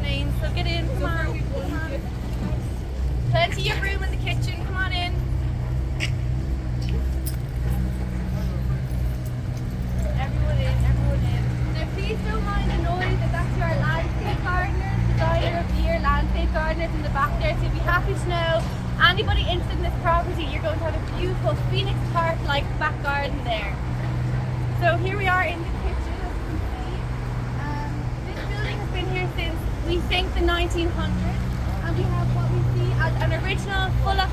your names. So get in, come on. Plenty of room in the kitchen, come on in. Everyone in. Now please don't mind the noise, that's our landscape gardener, designer of the year, landscape gardeners in the back there. So you'll be happy to know, anybody interested in this property, you're going to have a beautiful Phoenix Park-like back garden there. So here we are in the kitchen, as you can see. This building has been here since, we think, the 1900s. And we have what we see as an original Fulla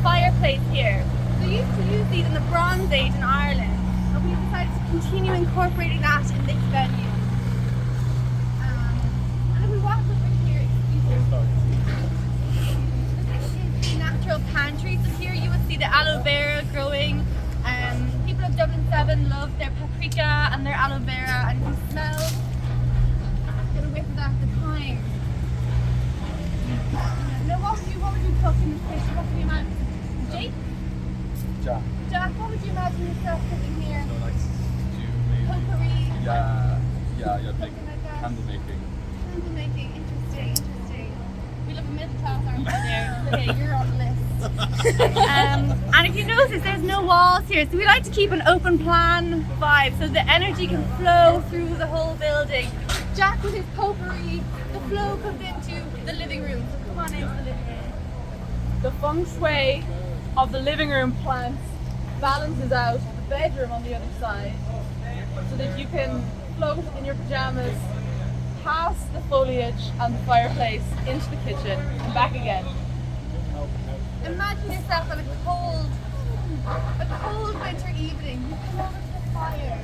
fireplace here. So we used to use these in the Bronze Age in Ireland, and we decided to continue incorporating that in this venue. And if we walk over here, this is the natural pantry. So here you will see the aloe vera growing. People of Dublin 7 love their paprika and their aloe vera, and you can smell, get a whiff of that at the time. Now what would you cook in this kitchen? What would you imagine? Jake? Jack, what would you imagine yourself cooking here? So like stew maybe. Potpourri? Yeah, Something like that. candle making. Candle making, interesting. We live in middle class, aren't we there? Okay, you're on the list. And if you notice, there's no walls here, so we like to keep an open plan vibe so the energy can flow through the whole building. Jack with his potpourri, the flow comes into the living room. So come on into the living room. The feng shui of the living room plants balances out the bedroom on the other side so that you can float in your pajamas past the foliage and the fireplace into the kitchen and back again. Imagine yourself on a cold winter evening. You come over to the fire.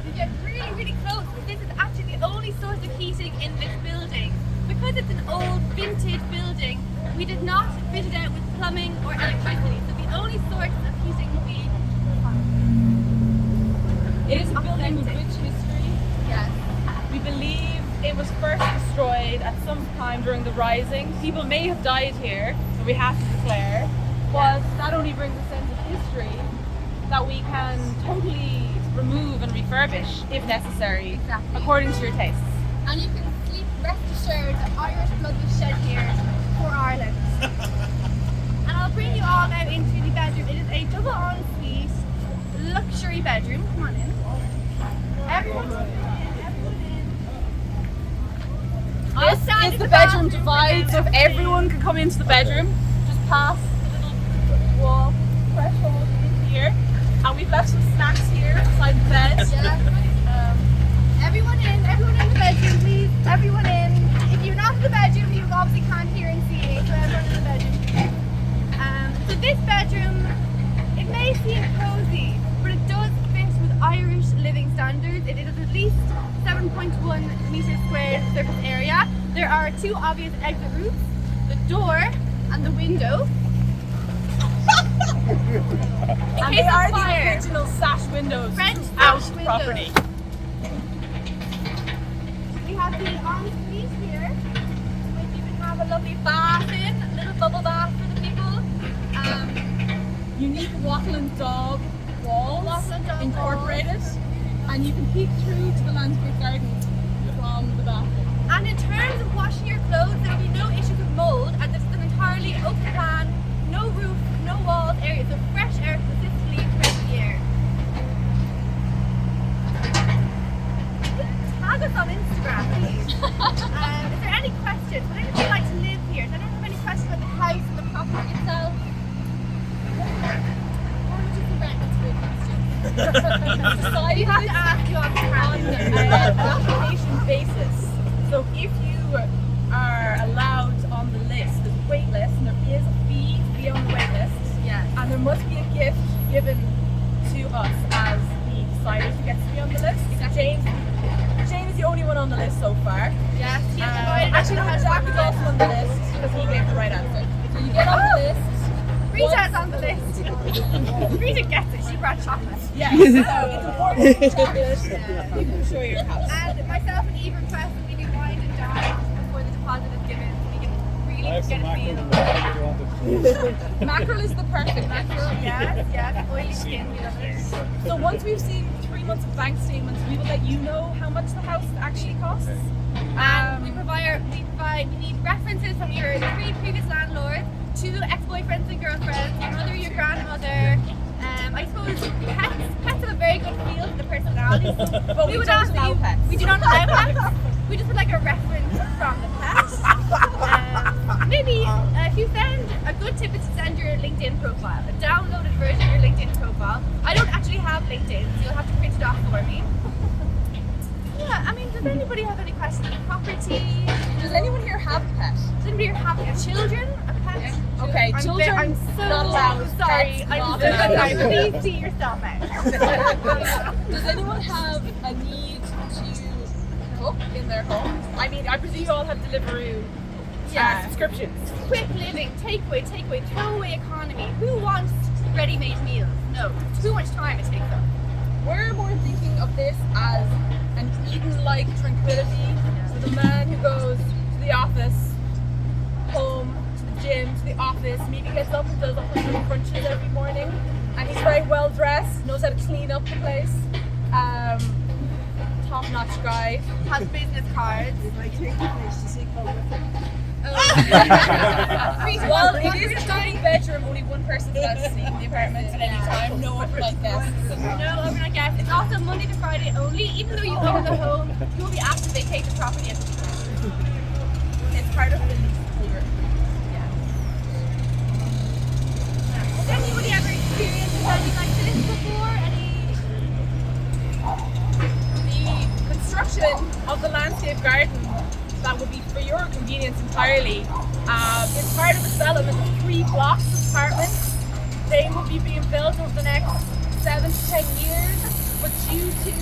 You get really close. This is actually the only source of heating in this building. Because it's an old vintage building, we did not fit it out with plumbing or electricity. So the only source of heating will be fire. It is a building with rich history. Yes. We believe it was first destroyed at some time during the Rising. People may have died here, so we have to declare. But that only brings a sense of history that we can totally remove and refurbish if necessary, Exactly. according to your tastes. And you can sleep, rest assured, that Irish blood was shed here for Ireland. And I'll bring you all now into the bedroom. It is a double ensuite luxury bedroom. Come on in. Everyone in. I'll stand This in is the the bedroom bathroom divide, so if everyone can come into the bedroom, just past the little wall threshold in here. And we've left some snacks here beside the bed. Everyone in the bedroom, please. Everyone in. If you're not in the bedroom, you obviously can't hear and see, so everyone in the bedroom. So this bedroom, it may seem cozy, but it does fit with Irish living standards. It is at least 7.1 meters squared surface area. There are two obvious exit routes, the door and the window. And they are the original sash windows French out sash the windows. property. We have the ensuite here, which you can have a lovely bath in, a little bubble bath for the people. Unique wattle and dog walls Wattle and dog incorporated, and you can peek through to the landscape garden from the bathroom. And in terms of washing your clothes, there will be no issues with mold, and this is an entirely open plan, no roof, no walls area, so fresh air consistently throughout the year. Tag us on Instagram, please. Is there any questions? Would anybody like to live here? Does anyone have any questions about the house and the property itself? Or just the rent? That's a good question. You have to ask you on an application basis. So if you are allowed on the list, there's a wait list, and there is a fee to be on the wait list. Yes. And there must be a gift given to us as the deciders who gets to be on the list. Jane is the only one on the list so far. Yes, he has invited Actually, no, Jack is also on the list because he gave the right answer. So you get on the list. Rita's on the list. Rita gets it. She brought chocolate. Yes. So it's important to chocolate. You can show your house. And myself and Eve request that we do wine and dine before the deposit is given, so we can really I have get some a feel. mackerel if you wanted. Mackerel is the perfect mackerel. Yes, oily skin, we love it. So once we've seen 3 months of bank statements, we will let you know how much the house actually costs. And we need references from your 3 previous landlords, 2 ex-boyfriends and girlfriends, your mother, your grandmother. I suppose pets have a very good feel for the personalities. But we would don't ask that allow pets. We do not allow pets. We just would like a reference from the pet. Maybe if you send, a good tip is to send your LinkedIn profile, a downloaded version of your LinkedIn profile. I don't actually have LinkedIn, so you'll have to print it off for me. Yeah, I mean, does anybody have any questions on property? Does anyone here have a pet? Does anybody here have children? A pet? Okay, children I'm so not allowed. sorry. Pets I'm not so allowed. sorry. Please see yourself out. Does anyone have a need to cook in their home? I mean, I presume you all have Deliveroo subscriptions. Quick living, takeaway, throwaway economy. Who wants ready-made meals? No, too much time it takes up. We're more thinking of this as an Eden-like tranquility. So the man who goes to the office, home, to the gym, to the office, maybe gets up and does 100 crunches every morning, and he's very well dressed, knows how to clean up the place. Top-notch guy. Has business cards. Well, it is a 9-bedroom, only one person's allowed to sleep in the apartment at any time, no overnight guests. No overnight guests. It's also Monday to Friday only. Even though you own the home, you will be asked to vacate the property at the weekend. It's part of the lease clear. Has anybody ever experienced anything like this before? The construction of the landscape garden that would be for your convenience entirely is part of a development of 3 blocks of apartments. They will be being built over the next 7 to 10 years, but due to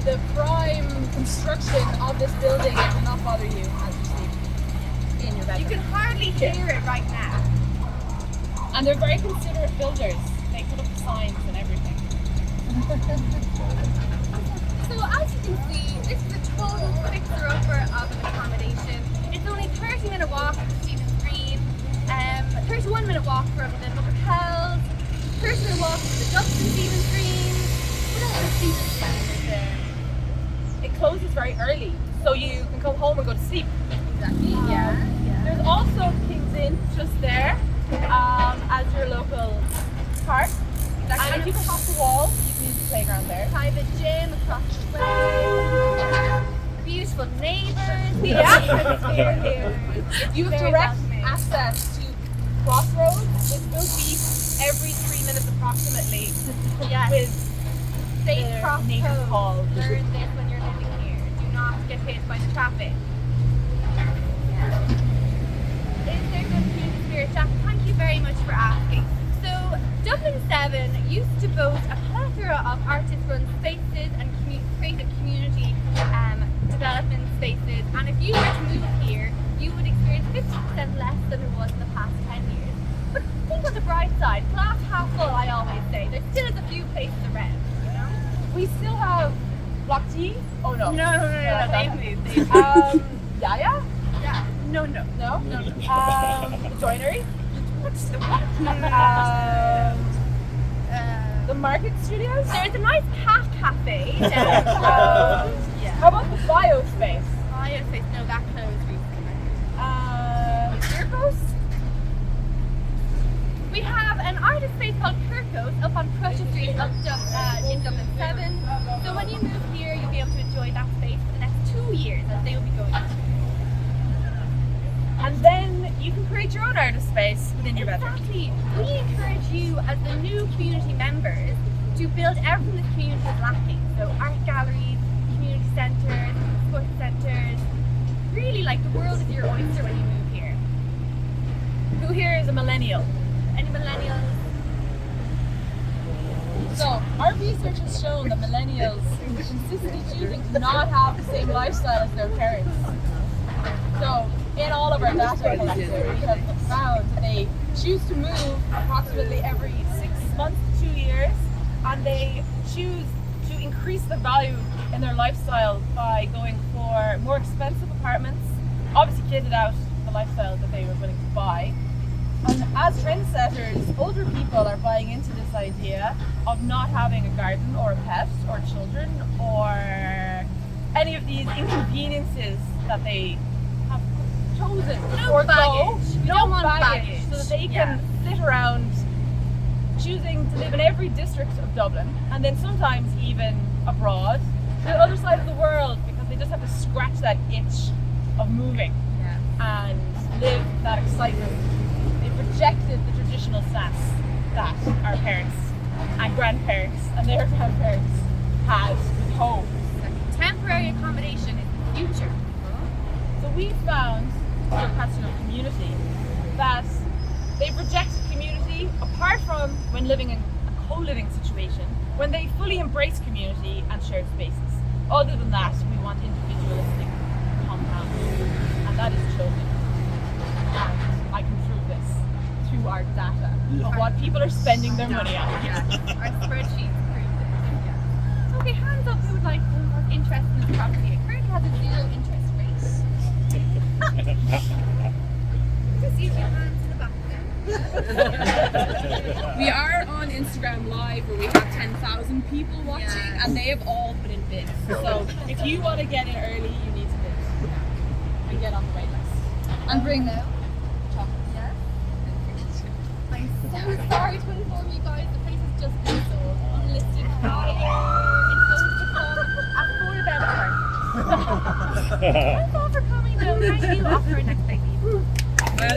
the prime construction of this building, it will not bother you as you sleep in your bedroom. You can hardly hear it right now. And they're very considerate builders. They put up signs and everything. So as you can see, this is a total fixer-upper of an accommodation. It's only 30-minute walk from Stephen's Green, 31-minute walk from the hotels, 30-minute walk from the Dublin Stephen's Green. What else is Stephen's Green is there? It closes very early, so you can come home and go to sleep. Exactly, yeah. There's also King's Inn just there as your local park. And if you can hop the wall, you can use the playground there. Private gym across the way. Beautiful neighbours. The atmosphere here. You have Very direct welcoming. access to Crossroads. It will be every 3 minutes approximately. Yes. With Safe the cross native code. hall. Learn this when you're living here. Do not get hit by the traffic. Yeah. Is there good community spirit, Jack? Thank you very much for asking. So, Dublin 7 used to boast a plethora of artist-run spaces and creative community development spaces. And if you were to move here, you would experience 50% less than it was in the past 10 years. But think on the bright side. Glass half full, I always say. There still is a few places around, you know? We still have Block T. Oh no. No, they've moved. Yaya? Yeah. No. No? The Joinery? What's the what? The Market Studios? There's a nice cat cafe down. How about the Bio Space? Biospace, no, that closed recently. Kirkos? We have an artist space called Kirkos up on Prussia Street in Dublin 7. So when you move here, you'll be able to enjoy that space for the next 2 years as they will be going. And then you can create your own artist space within your bedroom. Exactly. We encourage you as the new community members to build everything this community is lacking. So art galleries, community centres, sports centres. Really, like, the world is your oyster when you move here. Who here is a millennial? Any millennials? So, our research has shown that millennials consistently choosing to not have the same lifestyle as their parents. So, in all of our data collected, we have found that they choose to move approximately every 6 months to 2 years, and they choose to increase the value in their lifestyle by going for more expensive apartments, obviously kitted out the lifestyle that they were willing to buy. And as trendsetters, older people are buying into this idea of not having a garden or a pet or children or any of these inconveniences that they have chosen to No forego. baggage. We No don't want baggage, baggage. so that they Yeah. can sit around choosing to live in every district of Dublin and then sometimes even abroad to the other side of the world because they just have to scratch that itch of moving Yeah. and live that excitement. They've rejected the traditional sass that our parents and grandparents and their grandparents had with home. Temporary accommodation is the future. So we found, to your question of community, that they've rejected community apart from when living in a co-living situation, when they fully embrace community and shared spaces. Other than that, we want individualistic compounds, and that is children. And I can prove this through our data of what people are spending their money on. Yeah. Our spreadsheets prove it. Yeah. Okay, hands up who would like more interest in this property. It currently has a 0 interest rate. Just use your hands in the back there. We are on Instagram Live where we have 10,000 people watching Yeah. and they have all put in bids. So if you want to get in early, you need to bid and get on the wait list. And bring Hello? Yes? I'm so sorry to inform you guys, the place has just been sold. Unlisted price. It's going to come at 4 better. Thanks all for coming though. Thank you. Offer next baby. Well,